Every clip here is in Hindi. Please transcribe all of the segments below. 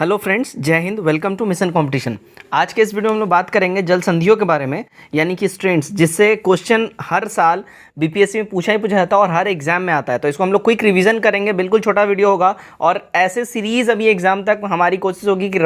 हेलो फ्रेंड्स, जय हिंद। Welcome to mission competition. आज के इस वीडियो में हम लोग बात करेंगे जल संधियों के बारे में, यानी कि स्ट्रेंट्स, जिससे क्वेश्चन हर साल बीपीएससी में पूछा जाता है और हर एग्जाम में आता है। तो इसको हम लोग क्विक रिवीजन करेंगे, बिल्कुल छोटा वीडियो होगा और ऐसे सीरीज अभी एग्जाम तक हमारी कोशिश होगी कि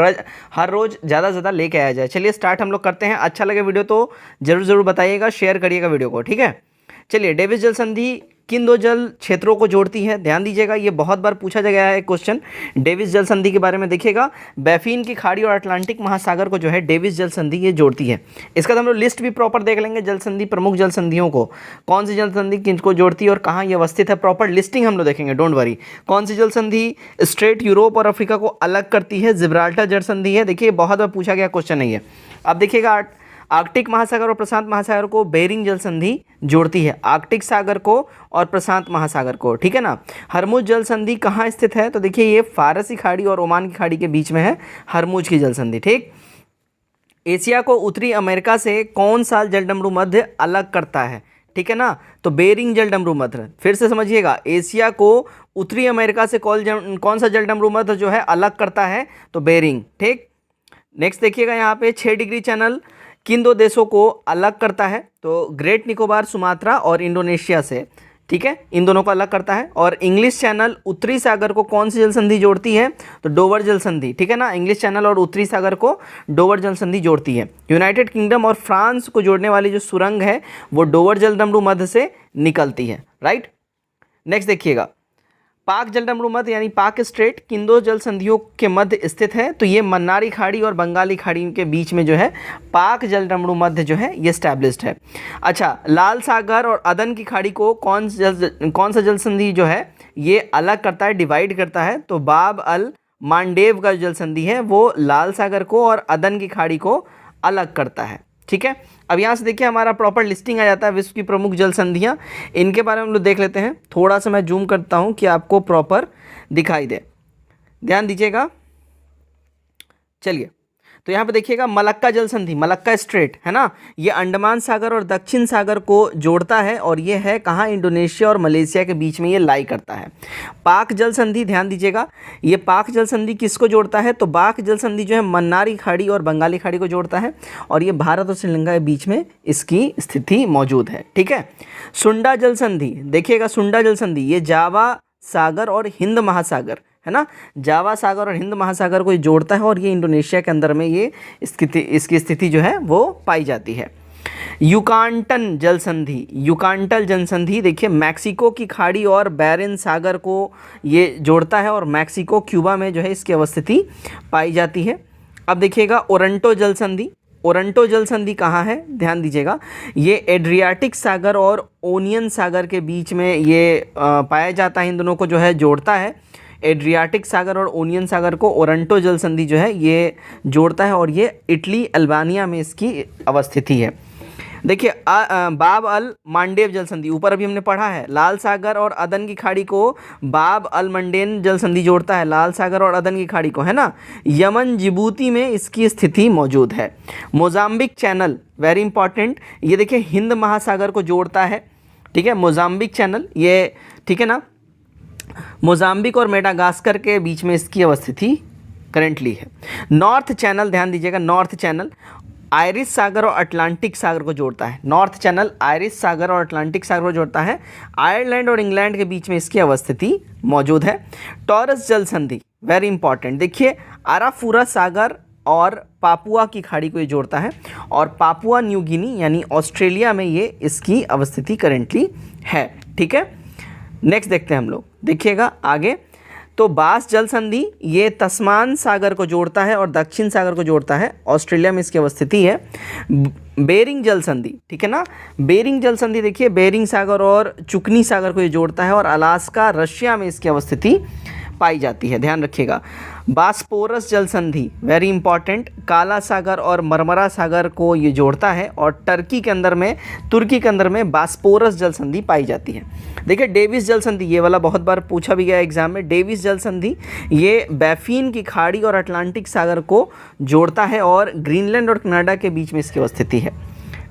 हर रोज़ ज़्यादा से ज़्यादा लेके आया जाए। चलिए स्टार्ट हम लोग करते हैं। अच्छा लगे वीडियो तो जरूर बताइएगा, शेयर करिएगा वीडियो को, ठीक है। चलिए, डेविस जल संधि किन दो जल क्षेत्रों को जोड़ती है? ध्यान दीजिएगा, ये बहुत बार पूछा गया है क्वेश्चन डेविस जल संधि के बारे में। देखिएगा, बैफिन की खाड़ी और अटलांटिक महासागर को जो है डेविस जल संधि ये जोड़ती है। इसका तो हम लोग लिस्ट भी प्रॉपर देख लेंगे, जल संधि, प्रमुख जल संधियों को, कौन सी जल संधि किनको जोड़ती है और कहाँ ये अवस्थित है, प्रॉपर लिस्टिंग हम लोग देखेंगे, डोंट वरी। कौन सी जल संधि स्ट्रेट यूरोप और अफ्रीका को अलग करती है? जिब्राल्टर जल संधि है। देखिए, बहुत बार पूछा गया क्वेश्चन नहीं है। अब देखिएगा, आर्कटिक महासागर और प्रशांत महासागर को बेरिंग जल संधि जोड़ती है, आर्कटिक सागर को और प्रशांत महासागर को, ठीक है ना। हरमुज जल संधि कहाँ स्थित है? तो देखिए, ये फारसी खाड़ी और ओमान की खाड़ी के बीच में है हरमुज की जल संधि, ठीक। एशिया को उत्तरी अमेरिका से कौन सा जलडमरू मध्य अलग करता है? ठीक है ना, तो बेरिंग जलडमरू मध्य। फिर से समझिएगा, एशिया को उत्तरी अमेरिका से कौन सा जलडमरू मध्य जो है अलग करता है? तो बेरिंग, ठीक। नेक्स्ट देखिएगा, यहाँ पे 6 डिग्री चैनल किन दो देशों को अलग करता है? तो ग्रेट निकोबार, सुमात्रा और इंडोनेशिया से, ठीक है, इन दोनों को अलग करता है। और इंग्लिश चैनल उत्तरी सागर को कौन सी जल संधि जोड़ती है? तो डोवर जल संधि, ठीक है ना। इंग्लिश चैनल और उत्तरी सागर को डोवर जल संधि जोड़ती है। यूनाइटेड किंगडम और फ्रांस को जोड़ने वाली जो सुरंग है वो डोवर जलडमरू मध्य से निकलती है, राइट। नेक्स्ट देखिएगा, पाक जलडमरू मध्य यानी पाक स्ट्रेट किन दो जल संधियों के मध्य स्थित है? तो ये मन्नारी खाड़ी और बंगाली खाड़ी के बीच में जो है पाक जलडमरू मध्य जो है ये स्टैब्लिश्ड है। अच्छा, लाल सागर और अदन की खाड़ी को कौन सा जल संधि जो है ये अलग करता है, डिवाइड करता है? तो बाब अल मांडेव का जल संधि है वो लाल सागर को और अदन की खाड़ी को अलग करता है, ठीक है। अब यहाँ से देखिए, हमारा प्रॉपर लिस्टिंग आ जाता है विश्व की प्रमुख जल संधियाँ। इनके बारे में हम लोग देख लेते हैं। थोड़ा सा मैं जूम करता हूँ कि आपको प्रॉपर दिखाई दे, ध्यान दीजिएगा। चलिए, तो यहाँ पे देखिएगा, मलक्का जल संधि, मलक्का स्ट्रेट है ना, ये अंडमान सागर और दक्षिण सागर को जोड़ता है और ये है कहाँ? इंडोनेशिया और मलेशिया के बीच में ये लाई करता है। पाक जल संधि, ध्यान दीजिएगा, ये पाक जल संधि किसको जोड़ता है? तो पाक जल संधि जो है मन्नारी खाड़ी और बंगाली खाड़ी को जोड़ता है और ये भारत और श्रीलंका के बीच में इसकी स्थिति मौजूद है, ठीक है। सुंडा जल संधि, देखिएगा, सुंडा जल संधि ये जावा सागर और हिंद महासागर है ना, जावा सागर और हिंद महासागर को जोड़ता है और ये इंडोनेशिया के अंदर में ये इसकी स्थिति जो है वो पाई जाती है। युकांटन जल संधि, युकांटल जल संधि देखिए, मैक्सिको की खाड़ी और बैरेन सागर को ये जोड़ता है और मैक्सिको, क्यूबा में जो है इसकी अवस्थिति पाई जाती है। अब देखिएगा, ओरंटो जल संधि, ओरंटो जल संधि कहाँ है? ध्यान दीजिएगा, ये एड्रियाटिक सागर और ओनियन सागर के बीच में ये पाया जाता है, इन दोनों को जो है जोड़ता है। एड्रियाटिक सागर और ओनियन सागर को ओरंटो जल संधि जो है ये जोड़ता है और ये इटली, अल्बानिया में इसकी अवस्थिति है। देखिए, बाब अल मांडेव जल संधि, ऊपर अभी हमने पढ़ा है, लाल सागर और अदन की खाड़ी को बाब अल मंडेन जल संधि जोड़ता है, लाल सागर और अदन की खाड़ी को, है ना। यमन, जिबूती में इसकी स्थिति मौजूद है। मोजाम्बिक चैनल, वेरी इंपॉर्टेंट, ये देखिए हिंद महासागर को जोड़ता है, ठीक है, मोजाम्बिक चैनल ये, ठीक है ना। मोजाम्बिक और मेडागास्कर के बीच में इसकी अवस्थिति करेंटली है। नॉर्थ चैनल, ध्यान दीजिएगा, नॉर्थ चैनल आयरिश सागर और अटलांटिक सागर को जोड़ता है। नॉर्थ चैनल आयरिश सागर और अटलांटिक सागर को जोड़ता है। आयरलैंड और इंग्लैंड के बीच में इसकी अवस्थिति मौजूद है। टॉरस जल संधि, वेरी इंपॉर्टेंट, देखिए, अराफुरा सागर और पापुआ की खाड़ी को ये जोड़ता है और पापुआ न्यू गिनी यानी ऑस्ट्रेलिया में ये इसकी अवस्थिति करेंटली है, ठीक है। नेक्स्ट देखते हैं हम लोग, देखिएगा आगे, तो बास जल संधि ये तस्मान सागर को जोड़ता है और दक्षिण सागर को जोड़ता है, ऑस्ट्रेलिया में इसकी अवस्थिति है। बेरिंग जल संधि, ठीक है ना, बेरिंग जल संधि देखिए, बेरिंग सागर और चुकनी सागर को ये जोड़ता है और अलास्का, रशिया में इसकी अवस्थिति पाई जाती है, ध्यान रखिएगा। बास्पोरस जल संधि, वेरी इंपॉर्टेंट, काला सागर और मरमरा सागर को ये जोड़ता है और तुर्की के अंदर में बास्पोरस जल संधि पाई जाती है। देखिए, डेविस जल संधि, ये वाला बहुत बार पूछा भी गया एग्जाम में। डेविस जल संधि ये बैफिन की खाड़ी और अटलांटिक सागर को जोड़ता है और ग्रीनलैंड और कनाडा के बीच में इसकी अवस्थिति है।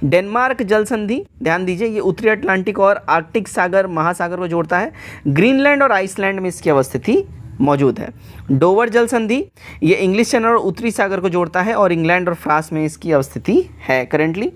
डेनमार्क जल संधि, ध्यान दीजिए, ये उत्तरी अटलांटिक और आर्कटिक सागर महासागर को जोड़ता है। ग्रीनलैंड और आइसलैंड में इसकी अवस्थिति मौजूद है। डोवर जल संधि ये इंग्लिश चैनल और उत्तरी सागर को जोड़ता है और इंग्लैंड और फ्रांस में इसकी अवस्थिति है करेंटली।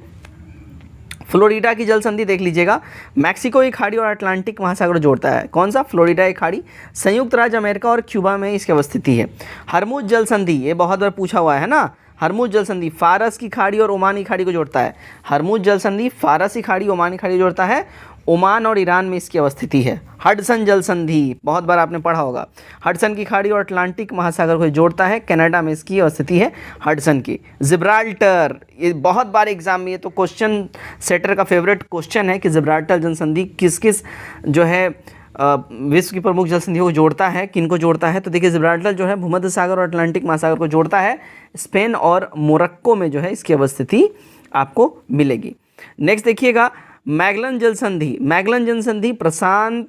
फ्लोरिडा की जल संधि देख लीजिएगा, मैक्सिको की खाड़ी और अटलांटिक महासागर को जोड़ता है। कौन सा? फ्लोरिडा की खाड़ी, संयुक्त राज्य अमेरिका और क्यूबा में इसकी अवस्थिति है। हरमुज जल संधि ये बहुत बार पूछा हुआ है ना, हरमुज जल संधि फारस की खाड़ी और ओमान की खाड़ी को जोड़ता है। हरमुज जल संधि फारस की खाड़ी ओमान की खाड़ी को जोड़ता है, ओमान और ईरान में इसकी अवस्थिति है। हडसन जल संधि बहुत बार आपने पढ़ा होगा, हडसन की खाड़ी और अटलांटिक महासागर को जोड़ता है, कनाडा में इसकी अवस्थिति है हडसन की। जिब्राल्टर ये बहुत बार एग्जाम में, ये तो क्वेश्चन सेटर का फेवरेट क्वेश्चन है कि जिब्राल्टर जल संधि किस किस जो है विश्व की प्रमुख जल संधियों को जोड़ता है, किन को जोड़ता है? तो देखिए जिब्राल्टर जो है भूमध्य सागर और अटलांटिक महासागर को जोड़ता है, स्पेन और मोरक्को में जो है इसकी अवस्थिति आपको मिलेगी। नेक्स्ट देखिएगा मैगलन जल संधि। मैगलन जल संधि प्रशांत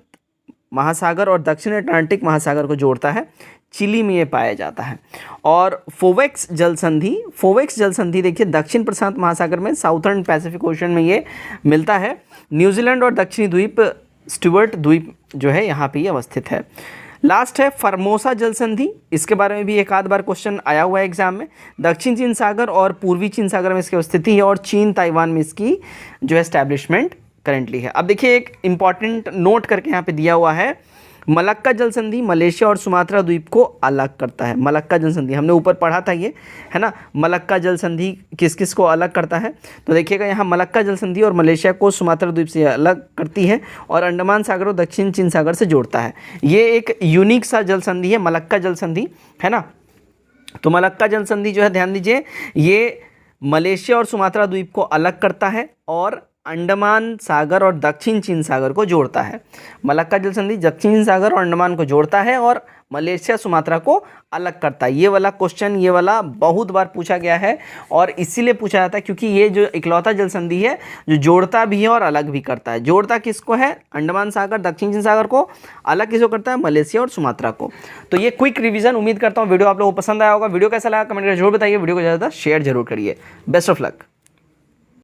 महासागर और दक्षिण अटलांटिक महासागर को जोड़ता है, चिली में ये पाया जाता है। और फोवेक्स जल संधि, फोवेक्स जल संधि देखिए दक्षिण प्रशांत महासागर में, साउथर्न पैसिफिक ओशन में ये मिलता है। न्यूजीलैंड और दक्षिणी द्वीप स्टुअर्ट द्वीप जो है यहाँ पे ये अवस्थित है। लास्ट है फॉर्मोसा जल संधि, इसके बारे में भी एक आध बार क्वेश्चन आया हुआ है एग्जाम में। दक्षिण चीन सागर और पूर्वी चीन सागर में इसकी अवस्थिति है और चीन ताइवान में इसकी जो है एस्टैब्लिशमेंट करेंटली है। अब देखिए एक इंपॉर्टेंट नोट करके यहाँ पे दिया हुआ है, मलक्का जल संधि मलेशिया और सुमात्रा द्वीप को अलग करता है। मलक्का जल संधि हमने ऊपर पढ़ा था ये, है ना, मलक्का जल संधि किस किस को अलग करता है? तो देखिएगा यहाँ मलक्का जल संधि और मलेशिया को सुमात्रा द्वीप से अलग करती है और अंडमान सागर और दक्षिण चीन सागर से जोड़ता है। ये एक यूनिक सा जल संधि है मलक्का जल संधि, है ना। तो मलक्का जल संधि जो है ध्यान दीजिए, ये मलेशिया और सुमात्रा द्वीप को अलग करता है और अंडमान सागर और दक्षिण चीन सागर को जोड़ता है। मलक्का जल संधि दक्षिण चीन सागर और अंडमान को जोड़ता है और मलेशिया सुमात्रा को अलग करता है। ये वाला क्वेश्चन, ये वाला बहुत बार पूछा गया है और इसीलिए पूछा जाता है क्योंकि ये जो इकलौता जल संधि है जो जोड़ता भी है और अलग भी करता है। जोड़ता किसको है? अंडमान सागर दक्षिण चीन सागर को, अलग किसको करता है? मलेशिया और सुमात्रा को। तो ये क्विक रिवीजन, उम्मीद करता हूँ वीडियो आप लोगों को पसंद आया होगा। वीडियो कैसा लगा कमेंट करके जरूर बताइए, वीडियो को ज़्यादा शेयर जरूर करिए। Best of luck.